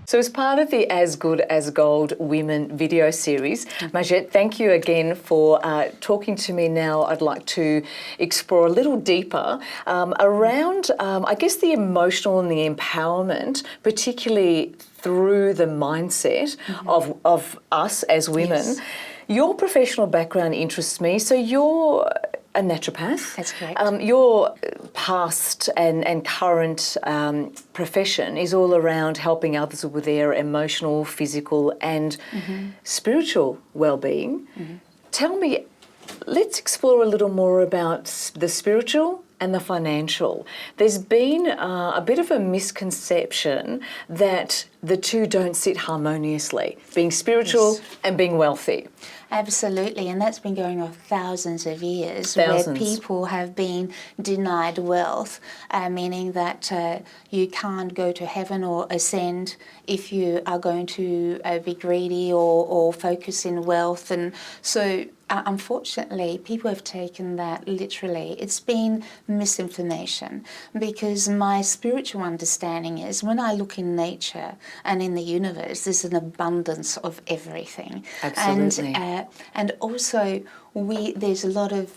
So as part of the As Good As Gold Women video series, Margette, thank you again for talking to me now. I'd like to explore a little deeper around, I guess, the emotional and the empowerment, particularly through the mindset of us as women. Yes. Your professional background interests me. So you're a naturopath. That's correct. Your past and current profession is all around helping others with their emotional, physical and spiritual well-being. Tell me, let's explore a little more about the spiritual and the financial. There's been a bit of a misconception that the two don't sit harmoniously, being spiritual and being wealthy. Absolutely, and that's been going on thousands of years, Thousands. where people have been denied wealth, meaning that you can't go to heaven or ascend if you are going to be greedy or focus in wealth. And so unfortunately, people have taken that literally. It's been misinformation, because my spiritual understanding is when I look in nature and in the universe, there's an abundance of everything. Absolutely. And also, there's a lot of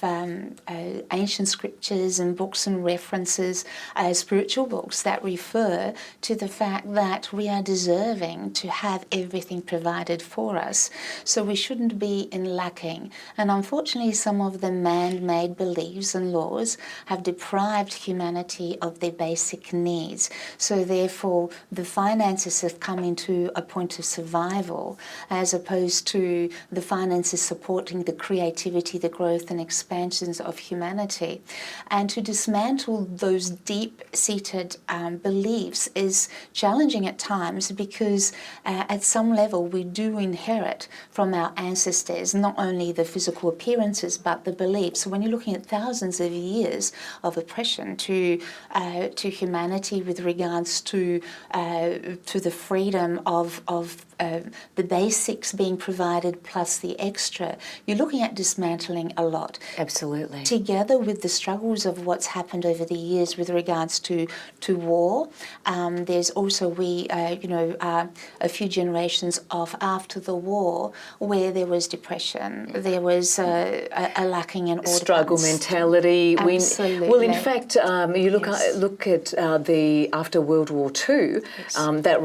ancient scriptures and books and references, spiritual books that refer to the fact that we are deserving to have everything provided for us. So we shouldn't be in lacking. And unfortunately, some of the man-made beliefs and laws have deprived humanity of their basic needs. So therefore, the finances have come into a point of survival, as opposed to the finances supporting the creativity, the growth and expansions of humanity. And to dismantle those deep-seated beliefs is challenging at times, because at some level we do inherit from our ancestors not only the physical appearances but the beliefs. So when you're looking at thousands of years of oppression to humanity with regards to the freedom of the basics being provided plus the extra, you're looking at dismantling a lot. Absolutely. Together with the struggles of what's happened over the years with regards to war, there's also a few generations of after the war where there was depression, there was a lacking in order. Struggle mentality. Absolutely. Well, in fact, you look at the after World War II. Yes. That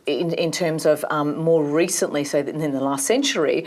in terms of more recently, so in the last century,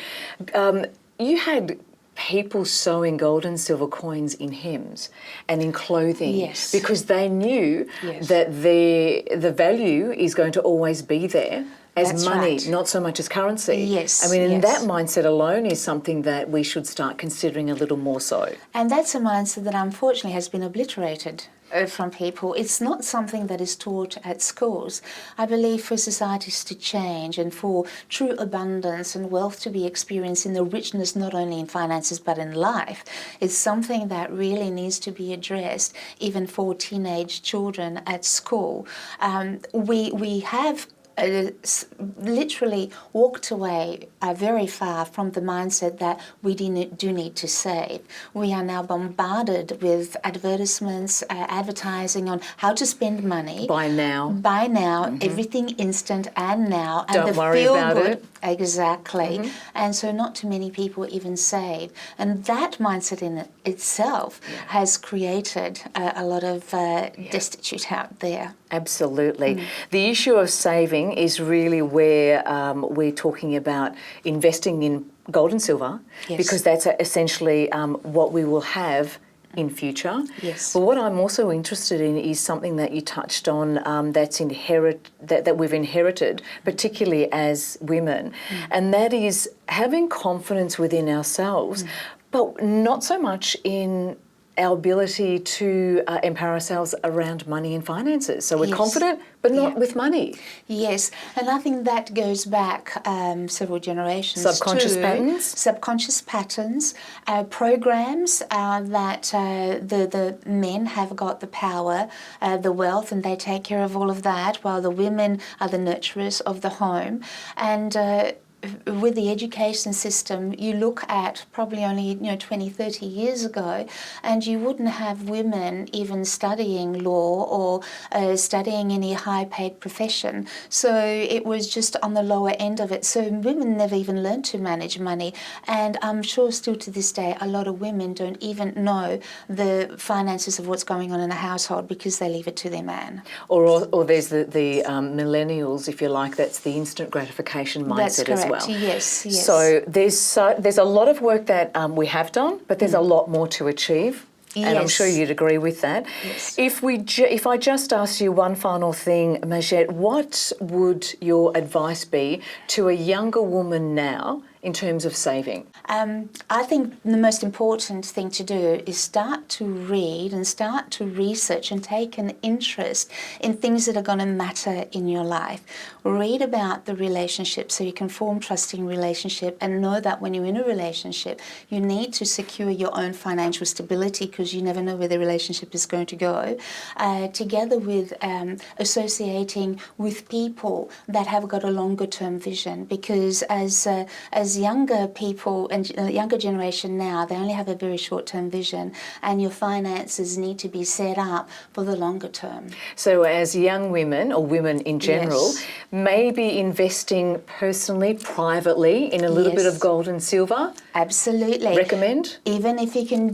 you had people sewing gold and silver coins in hems and in clothing. Yes. Because they knew that the value is going to always be there as That's money, right. not so much as currency. Yes. I mean, and yes. that mindset alone is something that we should start considering a little more so. And that's a mindset that unfortunately has been obliterated from people. It's not something that is taught at schools. I believe for societies to change and for true abundance and wealth to be experienced in the richness not only in finances but in life, it's something that really needs to be addressed even for teenage children at school. We have literally walked away very far from the mindset that we do need to save. We are now bombarded with advertisements, advertising on how to spend money. Buy now. Everything instant and now. And Don't worry about it. Exactly. And so not too many people even save. And that mindset in itself has created a lot of destitute out there. Absolutely. The issue of saving is really where we're talking about investing in gold and silver, because that's essentially what we will have in future. Yes. But what I'm also interested in is something that you touched on that we've inherited, particularly as women, and that is having confidence within ourselves, but not so much in our ability to empower ourselves around money and finances. So we're confident, but not with money. Yes, and I think that goes back several generations. Subconscious patterns? Subconscious patterns, programs that the men have got the power, the wealth, and they take care of all of that, while the women are the nurturers of the home. And with the education system, you look at probably only 20, 30 years ago, and you wouldn't have women even studying law or studying any high-paid profession. So it was just on the lower end of it. So women never even learned to manage money, and I'm sure still to this day a lot of women don't even know the finances of what's going on in a household because they leave it to their man. Or there's the millennials, if you like, that's the instant gratification mindset That's correct. as well. Yes, yes. So there's a lot of work that we have done, but there's a lot more to achieve. And I'm sure Yes. you'd agree with that. Yes. If I just asked you one final thing, Majette, what would your advice be to a younger woman now in terms of saving? I think the most important thing to do is start to read and start to research and take an interest in things that are going to matter in your life. Read about the relationship so you can form trusting relationship, and know that when you're in a relationship, you need to secure your own financial stability because you never know where the relationship is going to go. Together with associating with people that have got a longer term vision, because as younger people and the younger generation now, they only have a very short-term vision, and your finances need to be set up for the longer term. So as young women, or women in general, Yes. maybe investing personally, privately, in a little bit Yes. of gold and silver? Absolutely. Recommend? Even if you can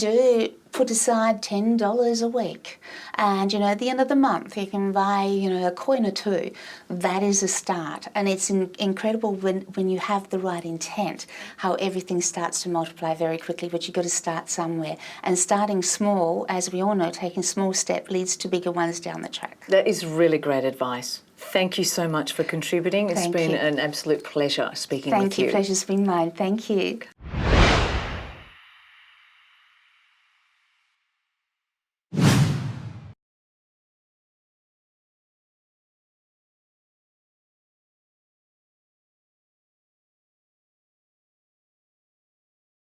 put aside $10 a week, and at the end of the month you can buy a coin or two. That is a start, and it's incredible when you have the right intent how everything starts to multiply very quickly. But you've got to start somewhere, and starting small, as we all know, taking small step leads to bigger ones down the track. That is really great advice. Thank you so much for contributing. It's Thank been you. an absolute pleasure speaking Thank with you. you. Pleasure's been mine. Thank you.